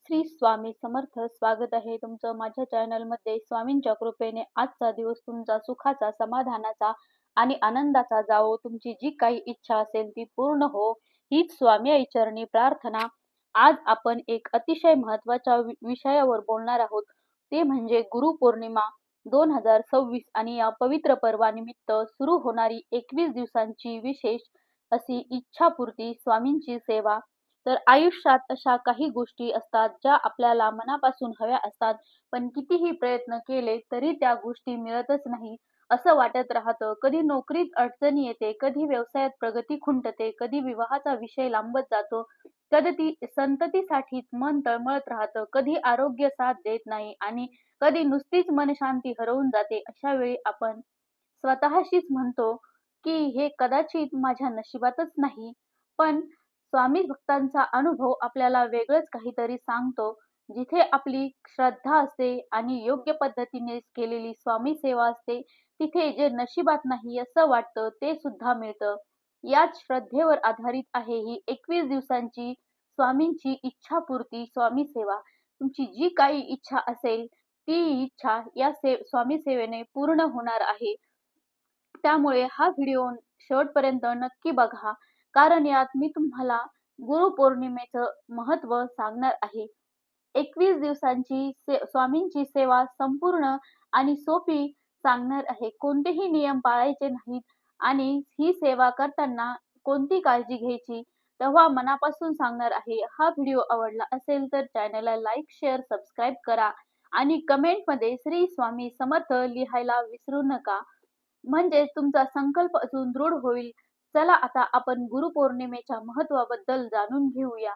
श्री स्वामी समर्थ. स्वागत आहे तुमचं माझ्या चॅनलमध्ये. स्वामींच्या कृपेने आजचा दिवस तुमचा सुखाचा, समाधानाचा आणि आनंदाचा जावो. तुमची जी काही इच्छा असेल ती पूर्ण हो, हीच स्वामी आई चरणी प्रार्थना. आज आपण एक अतिशय महत्त्वाच्या विषयावर बोलणार आहोत. ते म्हणजे गुरुपौर्णिमा 2026 आणि या पवित्र पर्वानिमित्त सुरू होणारी 21 दिवसांची विशेष अशी इच्छापूर्ती स्वामींची सेवा. तर आयुष्यात अशा काही गोष्टी असतात ज्या आपल्याला मनापासून हव्या असतात, पण कितीही प्रयत्न केले तरी त्या गोष्टी मिळतच नाही असं वाटत राहतं. कधी नोकरीत अडचणी येते, कधी व्यवसायात प्रगती खुंटते, कधी विवाहाचा विषय लांबत जातो, कधी संततीसाठी मन तळमळत राहतं, कधी आरोग्य साथ देत नाही आणि कधी नुसतीच मनशांती हरवून जाते. अशा वेळी आपण स्वतःशीच म्हणतो की हे कदाचित माझ्या नशिबातच नाही. पण स्वामी भक्तांचा अनुभव आपल्याला वेगळंच काहीतरी सांगतो. जिथे आपली श्रद्धा असते आणि योग्य पद्धतीने केलेली स्वामी सेवा असते, तिथे जे नशिबात नाही असं वाटतं ते सुद्धा मिळतं. याच श्रद्धेवर आधारित आहे ही 21 दिवसांची स्वामींची इच्छापूर्ती स्वामी सेवा. तुमची जी काही इच्छा असेल ती इच्छा या स्वामी सेवेने पूर्ण होणार आहे. त्यामुळे हा व्हिडिओ शेवटपर्यंत नक्की बघा, कारण यात मी तुम्हाला गुरुपौर्णिमेचं महत्त्व सांगणार आहे. 21 दिवसांची स्वामींची सेवा संपूर्ण आणि सोपी सांगणार आहे. कोणतेही नियम पाळायचे नाहीत आणि ही सेवा करताना कोणती काळजी घ्यायची तेव्हा मनापासून सांगणार आहे. हा व्हिडिओ आवडला असेल तर चॅनलला लाईक, शेअर, सबस्क्राईब करा आणि कमेंटमध्ये श्री स्वामी समर्थ लिहायला विसरू नका. म्हणजे तुमचा संकल्प अजून दृढ होईल. चला आता आपण गुरुपौर्णिमेच्या महत्त्वाबद्दल जाणून घेऊया.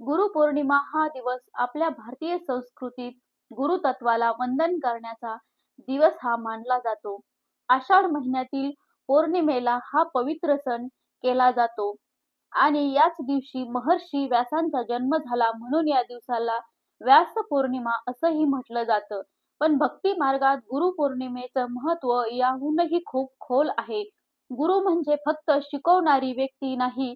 गुरुपौर्णिमा हा दिवस आपल्या भारतीय संस्कृतीत गुरुतत्वाला वंदन करण्याचा दिवस हा मानला जातो. आषाढ महिन्यातील पौर्णिमेला हा पवित्र सण केला जातो आणि याच दिवशी महर्षी व्यासांचा जन्म झाला, म्हणून या दिवसाला व्यास पौर्णिमा असंही म्हटलं जातं. पण भक्ती मार्गात गुरुपौर्णिमेचं महत्त्व याहूनही खूप खोल आहे. गुरु म्हणजे फक्त शिकवणारी व्यक्ती नाही,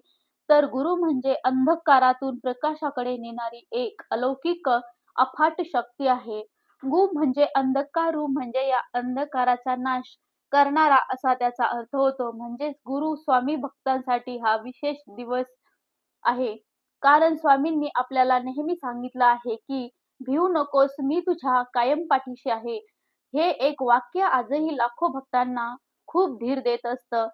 तर गुरु म्हणजे अंधकारातून प्रकाशाकडे नेणारी एक अलौकिक अफाट शक्ती आहे. गु म्हणजे अंधकार, म्हणजे या अंधकाराचा नाश करणारा असा त्याचा अर्थ होतो. म्हणजेच गुरु स्वामी भक्तांसाठी हा विशेष दिवस आहे. कारण स्वामींनी आपल्याला नेहमी सांगितलं आहे की भिवू नकोस, मी तुझ्या कायम पाठीशी आहे. हे एक वाक्य आजही लाखो भक्तांना खूप धीर देत असतं.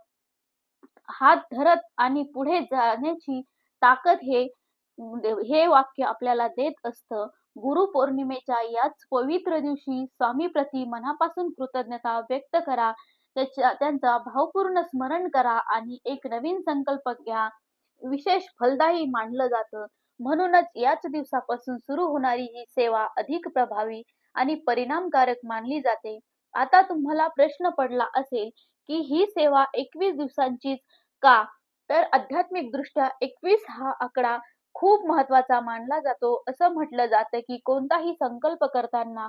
हात धरत आणि पुढे जाण्याची ताकद हे हे वाक्य आपल्याला देत असतं. गुरुपौर्णिमेच्या याच पवित्र दिवशी स्वामीप्रती मनापासून कृतज्ञता व्यक्त करा. त्यांचा भावपूर्ण स्मरण करा आणि एक नवीन संकल्प घ्या. विशेष फलदायी मानलं जातं. म्हणूनच याच दिवसापासून सुरू होणारी ही सेवा अधिक प्रभावी आणि परिणामकारक मानली जाते. आता तुम्हाला प्रश्न पडला असेल की ही सेवा 21 दिवसांचीच का? तर आध्यात्मिकदृष्ट्या 21 हा आकडा खूप महत्त्वाचा मानला जातो. असं म्हटलं जातं की कोणताही संकल्प करताना,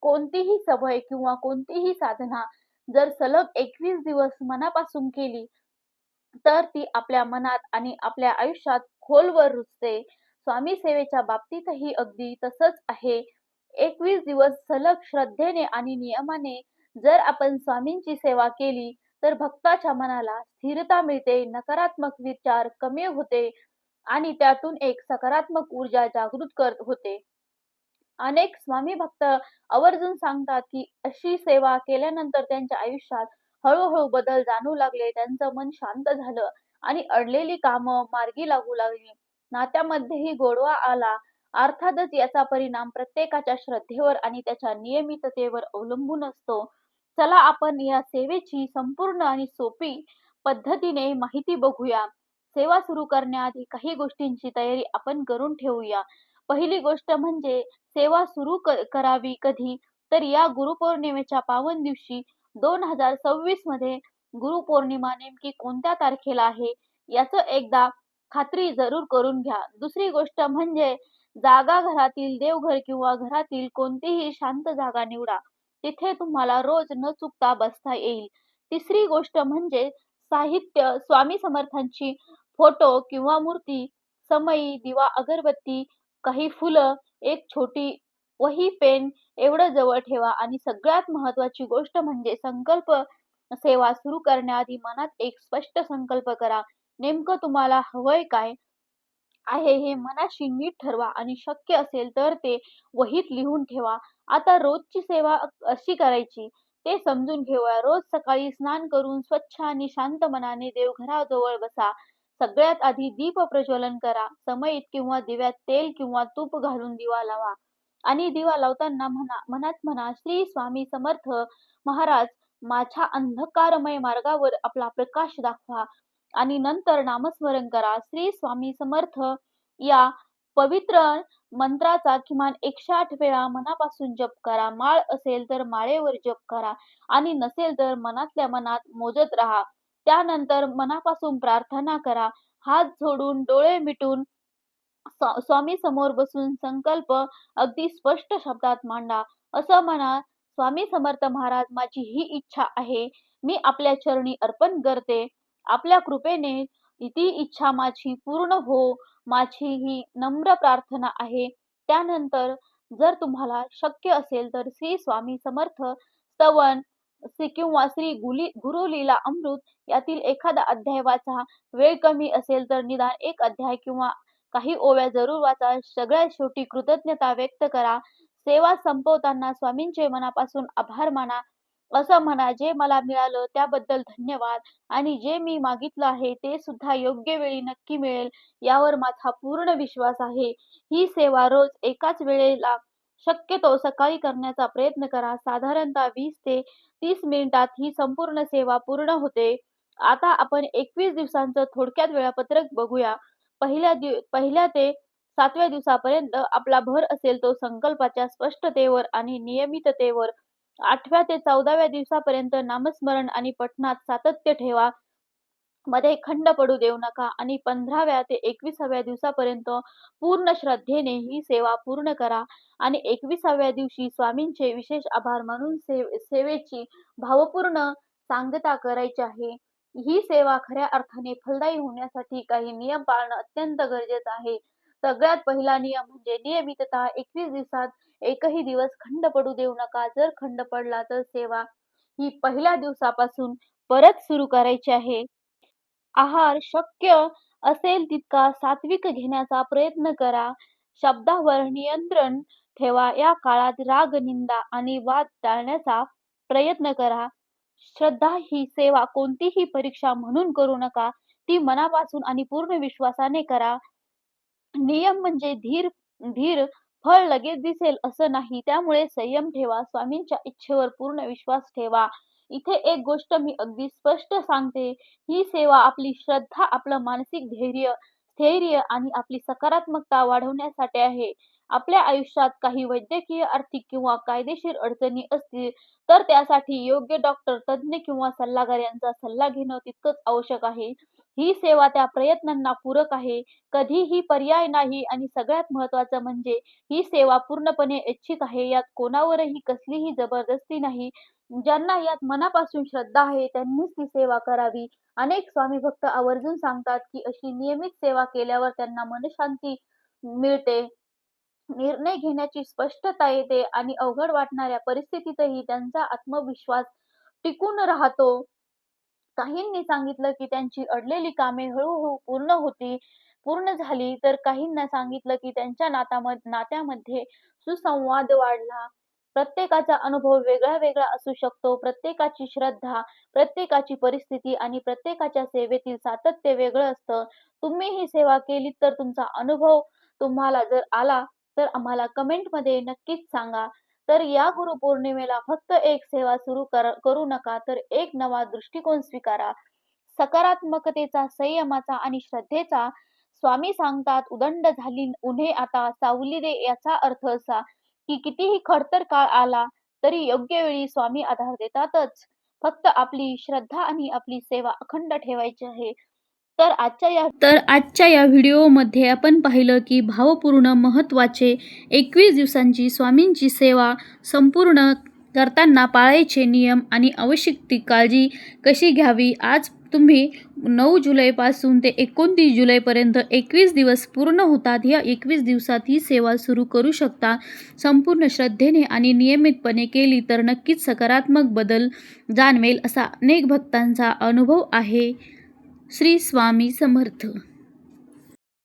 कोणतीही सवय किंवा कोणतीही साधना जर सलग 21 दिवस मनापासून केली, तर ती आपल्या मनात आणि आपल्या आयुष्यात खोलवर रुजते. स्वामी सेवेच्या बाबतीतही अगदी तसंच आहे. 21 दिवस सलग श्रद्धेने आणि नियमाने जर आपण स्वामींची सेवा केली, तर भक्ताच्या मनाला स्थिरता मिळते, नकारात्मक विचार कमी होते आणि त्यातून एक सकारात्मक ऊर्जा जागृत होते. अनेक स्वामी भक्त आवर्जून सांगतात की अशी सेवा केल्यानंतर त्यांच्या आयुष्यात हळूहळू बदल जाणवू लागले. त्यांचं मन शांत झालं आणि अडलेली कामं मार्गी लागू लागली. नात्यामध्येही गोडवा आला. अर्थातच याचा परिणाम प्रत्येकाच्या श्रद्धेवर आणि त्याच्या नियमिततेवर अवलंबून असतो. चला आपण या सेवेची संपूर्ण आणि सोपी पद्धतीने माहिती बघूया. सेवा सुरू करण्याआधी काही गोष्टींची तयारी आपण करून ठेवूया. पहिली गोष्ट म्हणजे सेवा सुरू करावी कधी? तर या गुरुपौर्णिमेच्या पावन दिवशी 2026 मध्ये गुरुपौर्णिमा नेमकी कोणत्या तारखेला आहे याचं एकदा खात्री जरूर करून घ्या. दुसरी गोष्ट म्हणजे जागा घरातील देवघर किंवा घरातील कोणतीही शांत जागा निवडा. तिथे तुम्हाला रोज न चुकता बसता येईल. तिसरी गोष्ट म्हणजे साहित्य, स्वामी समर्थांची फोटो किंवा मूर्ती, समई, दिवा, अगरबत्ती, काही फुलं, एक छोटी वही, पेन एवढं जवळ ठेवा आणि सगळ्यात महत्त्वाची गोष्ट म्हणजे संकल्प सेवा सुरू करण्याआधी मनात एक स्पष्ट संकल्प करा. नेमकं तुम्हाला हवंय काय आहे हे मनाशी नीट ठरवा आणि शक्य असेल तर ते वहीत लिहून ठेवा. आता रोजची सेवा कशी करायची ते समजून घेऊया. रोज सकाळी स्नान करून स्वच्छ आणि शांत मनाने देवघराजवळ बसा. सगळ्यात आधी दीप प्रज्वलन करा. समईत किंवा दिव्यात तेल किंवा तूप घालून दिवा लावा आणि दिवा लावताना मनात म्हणा, श्री स्वामी समर्थ महाराज, माझ्या अंधकारमय मार्गावर आपला प्रकाश दाखवा. आणि नंतर नामस्मरण करा. श्री स्वामी समर्थ या पवित्र मंत्राचा किमान 108 वेळा मनापासून जप करा. माळ असेल तर माळेवर जप करा आणि नसेल तर मनातल्या मनात मोजत राहा. त्यानंतर मनापासून प्रार्थना करा. हात जोडून, डोळे मिटून स्वामी समोर बसून संकल्प अगदी स्पष्ट शब्दात मांडा. असं म्हणा, स्वामी समर्थ महाराज, माझी ही इच्छा आहे. मी आपल्या चरणी अर्पण करते. आपल्या कृपेने ती इच्छा माझी पूर्ण हो. माझी ही नम्र प्रार्थना आहे. त्यानंतर जर तुम्हाला शक्य असेल तर श्री स्वामी समर्थ स्तवन किंवा श्री गुरुलीला अमृत यातील एखादा अध्याय वाचा. वेळ कमी असेल तर निदान एक अध्याय किंवा काही ओव्या जरूर वाचा. सगळ्यात शेवटी कृतज्ञता व्यक्त करा. सेवा संपवताना स्वामींचे मनापासून आभार माना. असं म्हणा, जे मला मिळालं त्याबद्दल धन्यवाद आणि जे मी मागितलं आहे ते सुद्धा योग्य वेळी नक्की मिळेल यावर माझा पूर्ण विश्वास आहे. ही सेवा रोज एकाच वेळेला शक्यतो सकाळी करण्याचा प्रयत्न करा. साधारणतः 20 ते 30 मिनिटात ही संपूर्ण सेवा पूर्ण होते. आता आपण 21 दिवसांचं थोडक्यात वेळापत्रक बघूया. पहिल्या ते 7व्या दिवसापर्यंत आपला भर असेल तो संकल्पाच्या स्पष्टतेवर आणि नियमिततेवर. 8व्या ते 14व्या दिवसापर्यंत नामस्मरण आणि पठणात सातत्य ठेवा. मध्ये खंड पडू देऊ नका आणि 15व्या ते 21व्या दिवसापर्यंत पूर्ण श्रद्धेने ही सेवा पूर्ण करा आणि 21व्या दिवशी स्वामींचे विशेष आभार मानून सेवेची भावपूर्ण सांगता करायची आहे. ही सेवा खऱ्या अर्थाने फलदायी होण्यासाठी काही नियम पाळणं अत्यंत गरजेचं आहे. सगळ्यात पहिला नियम म्हणजे नियमितता. 21 दिवसात एकही दिवस खंड पडू देऊ नका. जर खंड पडला तर सेवा ही पहिल्या दिवसापासून परत सुरू करायची आहे. आहार शक्य असेल तितका सात्विक घेण्याचा प्रयत्न करा. शब्दावर नियंत्रण ठेवा. या काळात राग, निंदा आणि वाद टाळण्याचा प्रयत्न करा. श्रद्धा ही सेवा कोणतीही परीक्षा म्हणून करू नका. ती मनापासून आणि पूर्ण विश्वासाने करा. नियम म्हणजे धीर धीर फळ लगेच दिसेल असं नाही. त्यामुळे संयम ठेवा. स्वामींच्या इच्छेवर पूर्ण विश्वास ठेवा. इथे एक गोष्ट मी अगदी स्पष्ट सांगते, ही सेवा आपली श्रद्धा, आपलं मानसिक स्थैर्य आणि आपली सकारात्मकता वाढवण्यासाठी आहे. आपल्या आयुष्यात काही वैद्यकीय, आर्थिक किंवा कायदेशीर अडचणी असतील तर त्यासाठी योग्य डॉक्टर, तज्ञ किंवा सल्लागार यांचा सल्ला घेणं तितकंच आवश्यक आहे. ही सेवा त्या प्रयत्नांना पूरक आहे, कधीही पर्याय नाही आणि सगळ्यात महत्त्वाचं म्हणजे ही सेवा पूर्णपणे ऐच्छिक आहे. यात कोणावरही कसलीही जबरदस्ती नाही. ज्यांना यात मनापासून श्रद्धा आहे त्यांनीच ती सेवा करावी. अनेक स्वामी भक्त आवर्जून सांगतात की अशी नियमित सेवा केल्यावर त्यांना मनशांती मिळते, निर्णय घेण्याची स्पष्टता येते आणि अवघड वाटणाऱ्या परिस्थितीतही त्यांचा आत्मविश्वास टिकून राहतो. काहींनी सांगितलं की त्यांची अडलेली कामे हळूहळू पूर्ण झाली, तर काहींना सांगितलं की त्यांच्या नात्यामध्ये सुसंवाद वाढला. प्रत्येकाचा अनुभव वेगळा असू शकतो. प्रत्येकाची श्रद्धा, प्रत्येकाची परिस्थिती आणि प्रत्येकाच्या सेवेतील सातत्य वेगळं असतं. तुम्ही ही सेवा केलीत तर तुमचा अनुभव तुम्हाला जर आला तर आम्हाला कमेंटमध्ये नक्कीच सांगा. तर या गुरुपौर्णिमेला फक्त एक सेवा सुरू करू नका, तर एक नवा दृष्टिकोन स्वीकारा. सकारात्मकतेचा, संयमाचा आणि श्रद्धेचा. स्वामी सांगतात, उदंड झाली उन्हे आता, सावली दे. याचा अर्थ असा की कितीही खडतर काळ आला तरी योग्य वेळी स्वामी आधार देतातच. फक्त आपली श्रद्धा आणि आपली सेवा अखंड ठेवायची आहे. तर आजच्या या व्हिडिओमध्ये आपण पाहिलं की भावपूर्ण महत्त्वाचे 21 दिवसांची स्वामींची सेवा संपूर्ण करताना पाळायचे नियम आणि आवश्यक ती काळजी कशी घ्यावी. आज तुम्ही 9 जुलैपासून ते 29 जुलैपर्यंत 21 दिवस पूर्ण होतात. या 21 दिवसात ही सेवा सुरू करू शकता. संपूर्ण श्रद्धेने आणि नियमितपणे केली तर नक्कीच सकारात्मक बदल जाणवेल असा अनेक भक्तांचा अनुभव आहे. श्री स्वामी समर्थ.